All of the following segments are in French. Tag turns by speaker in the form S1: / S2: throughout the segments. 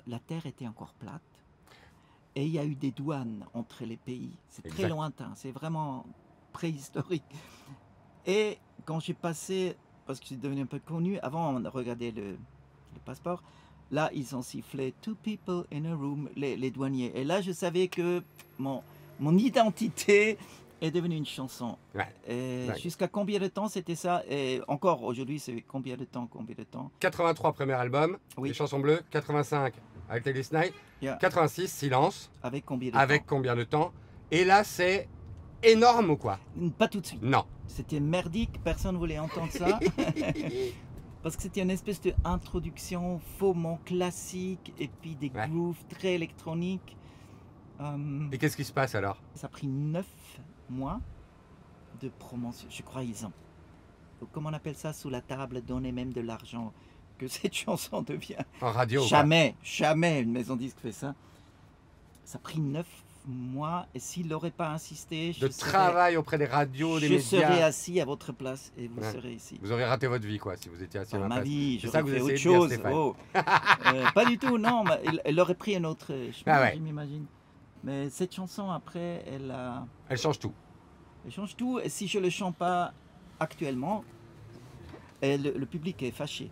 S1: la Terre était encore plate. Et il y a eu des douanes entre les pays. C'est très
S2: Exact.
S1: lointain, c'est vraiment préhistorique. Et quand j'ai passé, parce que c'est devenu un peu connu, avant on regardait le passeport, là ils ont sifflé « Two people in a room », les douaniers. Et là je savais que mon identité est devenue une chanson.
S2: Ouais.
S1: Et
S2: Ouais.
S1: jusqu'à combien de temps c'était ça? Et encore aujourd'hui, c'est combien de temps?
S2: 83, premier album,
S1: Oui.
S2: Les Chansons Bleues. 85, avec Ladies Night.
S1: Yeah.
S2: 86, Silence.
S1: Avec combien de
S2: Avec
S1: temps?
S2: combien de temps? Et là, c'est énorme ou quoi?
S1: Pas tout de suite.
S2: Non.
S1: C'était merdique, personne ne voulait entendre ça. Parce que c'était une espèce d'introduction faussement classique et puis des
S2: Ouais.
S1: grooves très électroniques.
S2: Et qu'est-ce qui se passe alors?
S1: Ça a pris 9 mois de promotion. Je crois qu'ils ont, comment on appelle ça, sous la table, donner même de l'argent, que cette chanson devient.
S2: En radio?
S1: Jamais une maison disque fait ça. Ça a pris 9 mois et s'il n'aurait pas insisté,
S2: De travail auprès des radios, des
S1: je
S2: médias.
S1: serais assis à votre place et vous
S2: Ouais.
S1: serez ici.
S2: Vous aurez raté votre vie, quoi, si vous étiez assis à
S1: Pas
S2: ma
S1: ma
S2: place.
S1: vie,
S2: C'est ça
S1: j'aurais
S2: que vous
S1: fait
S2: essayez
S1: autre
S2: de dire,
S1: chose.
S2: Stéphane.
S1: Pas du tout, non, mais elle aurait pris un autre chemin,
S2: Ah ouais.
S1: je m'imagine. Mais cette chanson, après,
S2: Elle change tout.
S1: elle change tout. Et si je ne le chante pas actuellement, le public est fâché.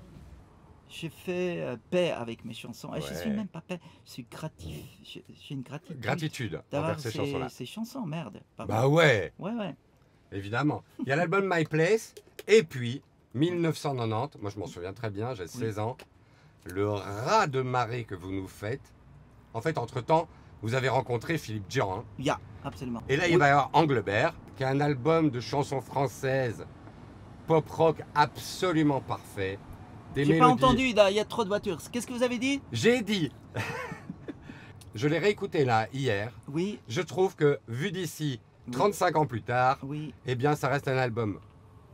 S1: Je fais paix avec mes chansons. Et je
S2: Ouais.
S1: suis même pas paix, je suis gratif. J'ai une gratitude.
S2: Gratitude
S1: d'avoir
S2: envers ces chansons-là.
S1: ces chansons, merde. Pas
S2: Bah
S1: bon.
S2: ouais,
S1: Ouais.
S2: évidemment. Il y a l'album My Place, et puis 1990, moi je m'en souviens très bien, j'ai 16 ans, le raz de marée que vous nous faites. En fait, entre-temps, vous avez rencontré Philippe Djan. Hein.
S1: Yeah, absolument.
S2: Et là, il va y avoir Anglebert, qui est un album de chansons françaises, pop-rock absolument parfait. Des
S1: J'ai pas
S2: mélodies.
S1: entendu, il y a trop de voitures. Qu'est-ce que vous avez dit?
S2: J'ai dit. Je l'ai réécouté là, hier.
S1: Oui,
S2: Je trouve que, vu d'ici,
S1: Oui.
S2: 35 ans plus tard,
S1: oui.
S2: eh bien, ça reste un album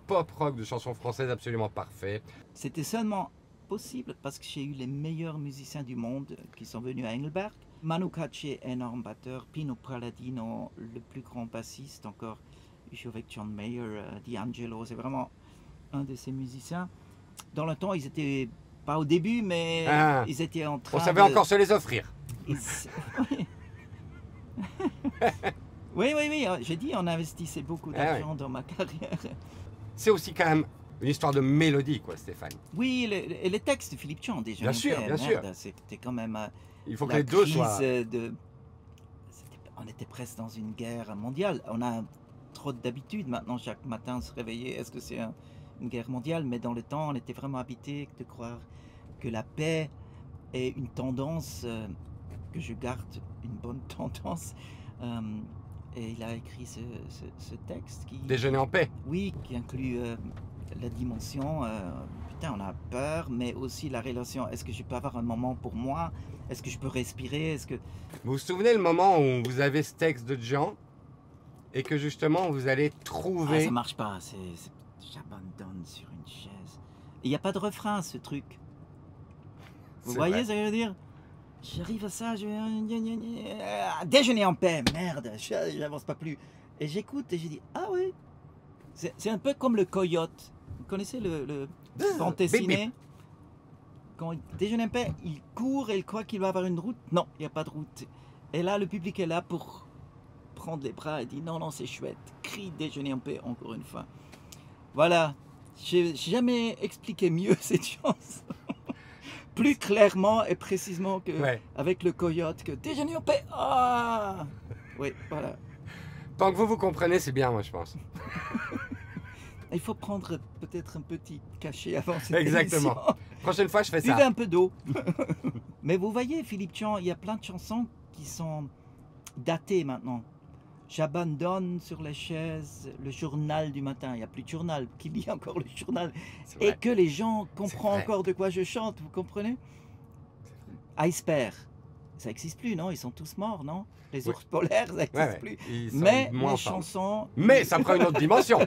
S2: pop-rock de chansons françaises absolument parfait.
S1: C'était seulement possible parce que j'ai eu les meilleurs musiciens du monde qui sont venus à Engelberg. Manu Katché, énorme batteur. Pino Palladino, le plus grand bassiste encore. Il joue avec John Mayer, D'Angelo. C'est vraiment un de ces musiciens. Dans le temps, ils étaient pas au début, mais
S2: Ah.
S1: ils étaient en train
S2: On savait
S1: de...
S2: encore se les offrir.
S1: Oui. oui. J'ai dit, on investissait beaucoup d'argent dans ma carrière.
S2: C'est aussi quand même une histoire de mélodie, quoi, Stéphane.
S1: Oui, et les textes de Philippe Djan, déjà.
S2: Bien sûr, bien sûr.
S1: C'était quand même...
S2: Il faut que
S1: la
S2: les deux
S1: crise
S2: soient...
S1: on était presque dans une guerre mondiale. On a trop d'habitude maintenant, chaque matin se réveiller. Est-ce que c'est une guerre mondiale? Mais dans le temps, on était vraiment habité de croire que la paix est une tendance, que je garde une bonne tendance. Et il a écrit ce texte qui...
S2: Déjeuner en paix.
S1: Oui, qui inclut la dimension, putain, on a peur, mais aussi la relation. Est-ce que je peux avoir un moment pour moi? Est-ce que je peux respirer? Est-ce que...
S2: Vous vous souvenez le moment où vous avez ce texte de Djan et que justement vous allez
S1: Ah,
S2: trouver...
S1: ça marche pas, j'abandonne sur une chaise. Il n'y a pas de refrain à ce truc. Vous
S2: C'est
S1: voyez
S2: vrai.
S1: ce que je veux dire? J'arrive à ça, déjeuner en paix, merde, j'avance pas plus. Et j'écoute et je dis, ah oui, c'est un peu comme le coyote. Vous connaissez le bande dessinée? Quand il déjeune en paix, il court et il croit qu'il va avoir une route. Non, il n'y a pas de route. Et là, le public est là pour prendre les bras et dit, non, c'est chouette. Crie déjeuner en paix, encore une fois. Voilà, j'ai jamais expliqué mieux cette chanson. Plus clairement et précisément que avec le coyote, que déjeuner en paix. Ah oui, voilà.
S2: Tant que vous comprenez, c'est bien, moi, je pense.
S1: Il faut prendre peut-être un petit cachet avant cette
S2: Exactement.
S1: émission.
S2: Prochaine fois, je fais
S1: Buvez
S2: ça.
S1: un peu d'eau. Mais vous voyez, Philippe Djan, il y a plein de chansons qui sont datées maintenant. J'abandonne sur les chaises le journal du matin. Il n'y a plus de journal. Qui lit encore le journal?
S2: C'est
S1: Et
S2: vrai.
S1: que les gens comprennent
S2: vrai.
S1: encore de quoi je chante, vous comprenez? Iceberg, ça n'existe plus, non? Ils sont tous morts, non? Les
S2: Ouais.
S1: ours polaires, ça n'existe plus.
S2: Ils sont
S1: Mais
S2: moins
S1: les
S2: en forme.
S1: chansons...
S2: Mais ça prend une autre dimension.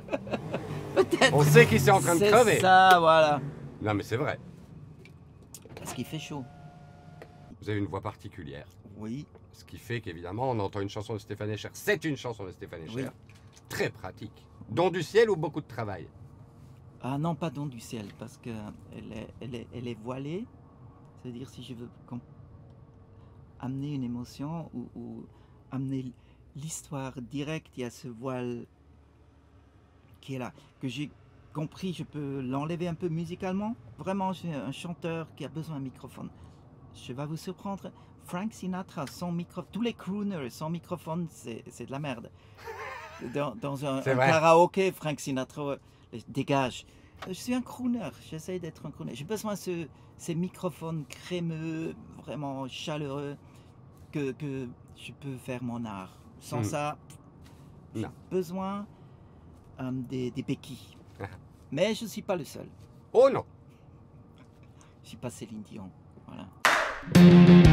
S1: Peut-être.
S2: On sait qu'il est en train de crever.
S1: C'est ça, voilà.
S2: Non, mais c'est vrai.
S1: Parce qu'il fait chaud.
S2: Vous avez une voix particulière.
S1: Oui.
S2: Ce qui fait qu'évidemment, on entend une chanson de Stéphane Echer. C'est une chanson de Stéphane Echer.
S1: Oui.
S2: Très pratique. Don du ciel ou beaucoup de travail?
S1: Ah non, pas don du ciel, parce qu'elle est voilée. C'est-à-dire, si je veux amener une émotion ou amener l'histoire directe. Il y a ce voile qui est là, que j'ai compris, je peux l'enlever un peu musicalement. Vraiment, j'ai un chanteur qui a besoin d'un microphone. Je vais vous surprendre, Frank Sinatra, sans microphone, tous les crooners sans microphone, c'est de la merde. Dans un karaoké, Frank Sinatra dégage. Je suis un crooner, j'essaie d'être un crooner. J'ai besoin de ces microphones crémeux, vraiment chaleureux, que je peux faire mon art. Sans ça, j'ai besoin des béquilles. Mais je ne suis pas le seul.
S2: Oh non!
S1: Je ne suis pas Céline Dion. Voilà.